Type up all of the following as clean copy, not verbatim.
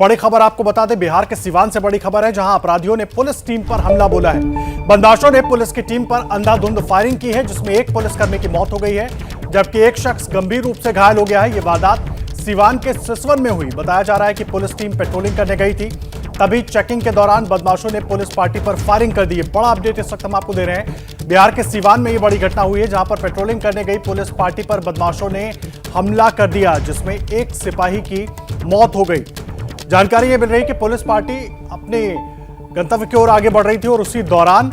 बड़ी खबर आपको बता दें, बिहार के सिवान से बड़ी खबर है, जहां अपराधियों ने पुलिस टीम पर हमला बोला है। बदमाशों ने पुलिस की टीम पर अंधाधुंध फायरिंग की है, जिसमें एक पुलिसकर्मी की मौत हो गई है, जबकि एक शख्स गंभीर रूप से घायल हो गया है। ये वारदात सिवान के सिसवन में हुई। बताया जा रहा है कि पुलिस टीम पेट्रोलिंग करने गई थी, तभी चेकिंग के दौरान बदमाशों ने पुलिस पार्टी पर फायरिंग कर दी है। बड़ा अपडेट इस वक्त हम आपको दे रहे हैं। बिहार के सिवान में ये बड़ी घटना हुई है, जहां पर पेट्रोलिंग करने गई पुलिस पार्टी पर बदमाशों ने हमला कर दिया, जिसमें एक सिपाही की मौत हो गई। जानकारी ये मिल रही कि पुलिस पार्टी अपने गंतव्य की ओर आगे बढ़ रही थी और उसी दौरान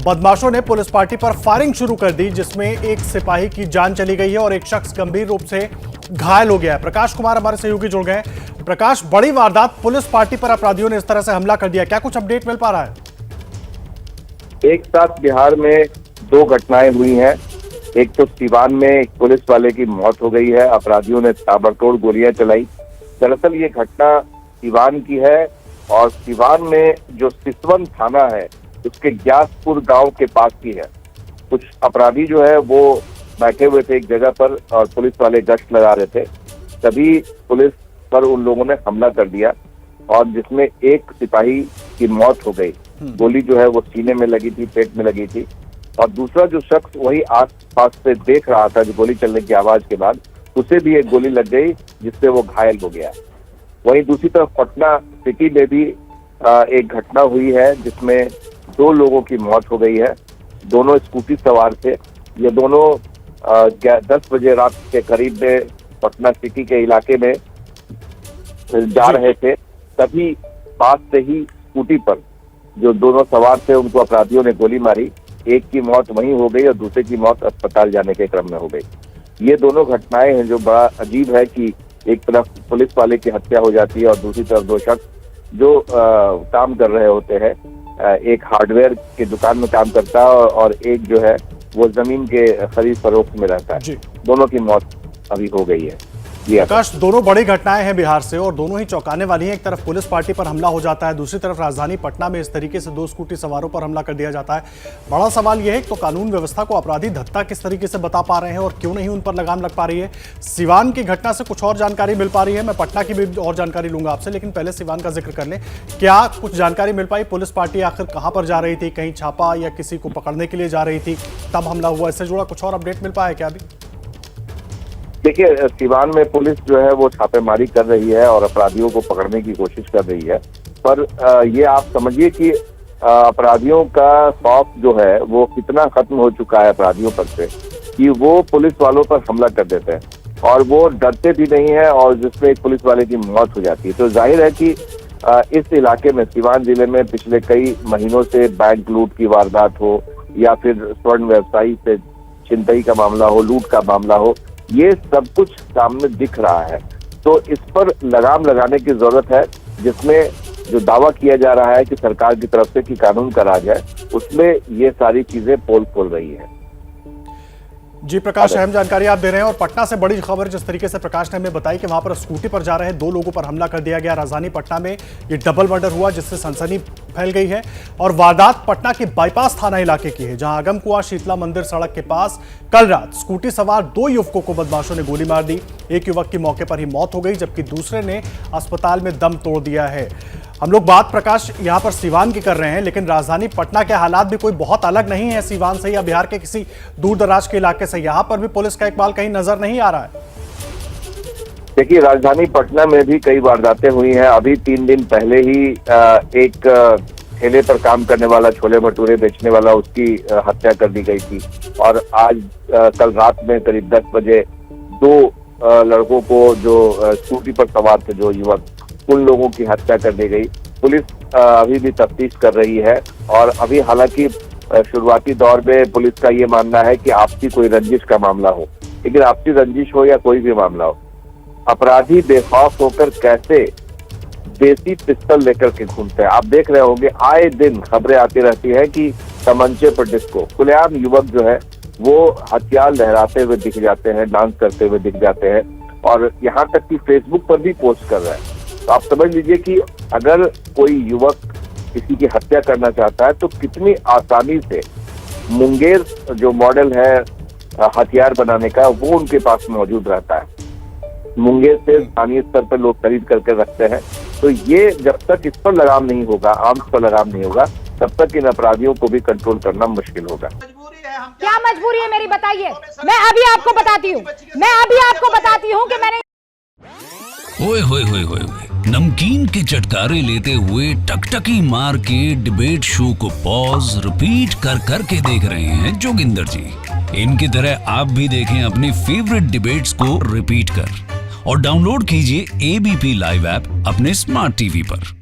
बदमाशों ने पुलिस पार्टी पर फायरिंग शुरू कर दी, जिसमें एक सिपाही की जान चली गई है और एक शख्स गंभीर रूप से घायल हो गया है। प्रकाश कुमार हमारे सहयोगी जुड़ गए। प्रकाश, बड़ी वारदात, पुलिस पार्टी पर अपराधियों ने इस तरह से हमला कर दिया, क्या कुछ अपडेट मिल पा रहा है? एक साथ बिहार में दो घटनाएं हुई हैं। एक तो सिवान में एक पुलिस वाले की मौत हो गई है, अपराधियों ने ताबड़तोड़ गोलियां चलाई। दरअसल ये घटना सिवान की है और सिवान में जो सिसवन थाना है उसके ग्यासपुर गांव के पास की है। कुछ अपराधी जो है वो बैठे हुए थे एक जगह पर और पुलिस वाले गश्त लगा रहे थे, तभी पुलिस पर उन लोगों ने हमला कर दिया और जिसमें एक सिपाही की मौत हो गई। गोली जो है वो सीने में लगी थी, पेट में लगी थी, और दूसरा जो शख्स वही आस पास से देख रहा था, जो गोली चलने की आवाज के बाद उसे भी एक गोली लग गई, जिससे वो घायल हो गया। वहीं दूसरी तरफ पटना सिटी में भी एक घटना हुई है, जिसमें दो लोगों की मौत हो गई है। दोनों स्कूटी सवार थे। ये दोनों 10 बजे रात के करीब में पटना सिटी के इलाके में जा रहे थे, तभी पास से ही स्कूटी पर जो दोनों सवार थे उनको अपराधियों ने गोली मारी। एक की मौत वहीं हो गई और दूसरे की मौत अस्पताल जाने के क्रम में हो गई। ये दोनों घटनाएं हैं जो बड़ा अजीब है कि एक तरफ पुलिस वाले की हत्या हो जाती है और दूसरी तरफ दो शख्स जो काम कर रहे होते हैं, एक हार्डवेयर की दुकान में काम करता है और एक जो है वो जमीन के खरीद फरोख्त में रहता है। दोनों की मौत अभी हो गई है। प्रकाश, दोनों बड़ी घटनाएं हैं बिहार से और दोनों ही चौंकाने वाली हैं। एक तरफ पुलिस पार्टी पर हमला हो जाता है, दूसरी तरफ राजधानी पटना में इस तरीके से दो स्कूटी सवारों पर हमला कर दिया जाता है। बड़ा सवाल यह है कि तो कानून व्यवस्था को अपराधी धत्ता किस तरीके से बता पा रहे हैं और क्यों नहीं उन पर लगाम लग पा रही है। सिवान की घटना से कुछ और जानकारी मिल पा रही है, मैं पटना की भी और जानकारी लूंगा आपसे, लेकिन पहले सिवान का जिक्र कर लें। क्या कुछ जानकारी मिल पाई? पुलिस पार्टी आखिर कहां पर जा रही थी? कहीं छापा या किसी को पकड़ने के लिए जा रही थी, तब हमला हुआ? इससे जुड़ा कुछ और अपडेट मिल पाया क्या अभी? देखिए, सिवान में पुलिस जो है वो छापेमारी कर रही है और अपराधियों को पकड़ने की कोशिश कर रही है, पर ये आप समझिए कि अपराधियों का खौफ जो है वो कितना खत्म हो चुका है अपराधियों पर से कि वो पुलिस वालों पर हमला कर देते हैं और वो डरते भी नहीं है, और जिसमें एक पुलिस वाले की मौत हो जाती है। तो जाहिर है कि इस इलाके में, सिवान जिले में पिछले कई महीनों से बैंक लूट की वारदात हो या फिर स्वर्ण व्यवसायी से छिनतई का मामला हो, लूट का मामला हो, ये सब कुछ सामने दिख रहा है। तो इस पर लगाम लगाने की जरूरत है, जिसमें जो दावा किया जा रहा है कि सरकार की तरफ से कि कानून का राज है, उसमें ये सारी चीजें पोल खोल रही है। जी प्रकाश, अहम जानकारी आप दे रहे हैं। और पटना से बड़ी खबर जिस तरीके से प्रकाश ने हमें बताई कि वहां पर स्कूटी पर जा रहे दो लोगों पर हमला कर दिया गया। राजधानी पटना में ये डबल मर्डर हुआ, जिससे सनसनी फैल गई है। और वारदात पटना के बाईपास थाना इलाके की है, जहां आगमकुआं शीतला मंदिर सड़क के पास कल रात स्कूटी सवार दो युवकों को बदमाशों ने गोली मार दी। एक युवक की मौके पर ही मौत हो गई, जबकि दूसरे ने अस्पताल में दम तोड़ दिया है। हम लोग बात प्रकाश यहां पर सिवान की कर रहे हैं, लेकिन राजधानी पटना के हालात भी कोई बहुत अलग नहीं है सिवान से या बिहार के किसी दूर दराज के इलाके से। यहां पर भी पुलिस का इकबाल कहीं नजर नहीं आ रहा है। देखिए, राजधानी पटना में भी कई वारदातें हुई हैं। अभी 3 दिन पहले ही एक ठेले पर काम करने वाला, छोले भटूरे बेचने वाला, उसकी हत्या कर दी गई थी। और आज कल रात में करीब 10 बजे दो लड़कों को, जो स्कूटी पर सवार थे, जो युवक, उन लोगों की हत्या कर दी गई। पुलिस अभी भी तफ्तीश कर रही है और अभी हालांकि शुरुआती दौर में पुलिस का ये मानना है कि आपसी कोई रंजिश का मामला हो, लेकिन आपसी रंजिश हो या कोई भी मामला हो, अपराधी बेखौफ होकर कैसे देसी पिस्तौल लेकर के घूमते हैं। आप देख रहे होंगे, आए दिन खबरें आती रहती है कि तमंचे पर डिस्को। खुलेआम युवक जो है वो हथियार लहराते हुए दिख जाते हैं, डांस करते हुए दिख जाते हैं, और यहाँ तक कि फेसबुक पर भी पोस्ट कर रहे हैं। तो आप समझ लीजिए कि अगर कोई युवक किसी की हत्या करना चाहता है तो कितनी आसानी से मुंगेर जो मॉडल है हथियार बनाने का, वो उनके पास मौजूद रहता है। मुंगेर से स्थानीय स्तर पर लोग खरीद करके रखते हैं तो ये जब तक इस पर लगाम नहीं होगा, आर्म्स पर लगाम नहीं होगा, तब तक इन अपराधियों को भी कंट्रोल करना मुश्किल होगा। क्या मजबूरी है मेरी, बताइए। मैं अभी आपको बताती हूँ कि मैंने ओए होए होए होए होए। नमकीन के चटकारे लेते हुए टकटकी मार के डिबेट शो को पॉज रिपीट कर करके देख रहे हैं जोगिंदर जी। इनकी तरह आप भी देखें अपनी फेवरेट डिबेट्स को रिपीट कर और डाउनलोड कीजिए एबीपी लाइव ऐप अपने स्मार्ट टीवी पर।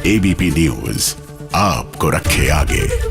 एबीपी न्यूज आपको रखे आगे।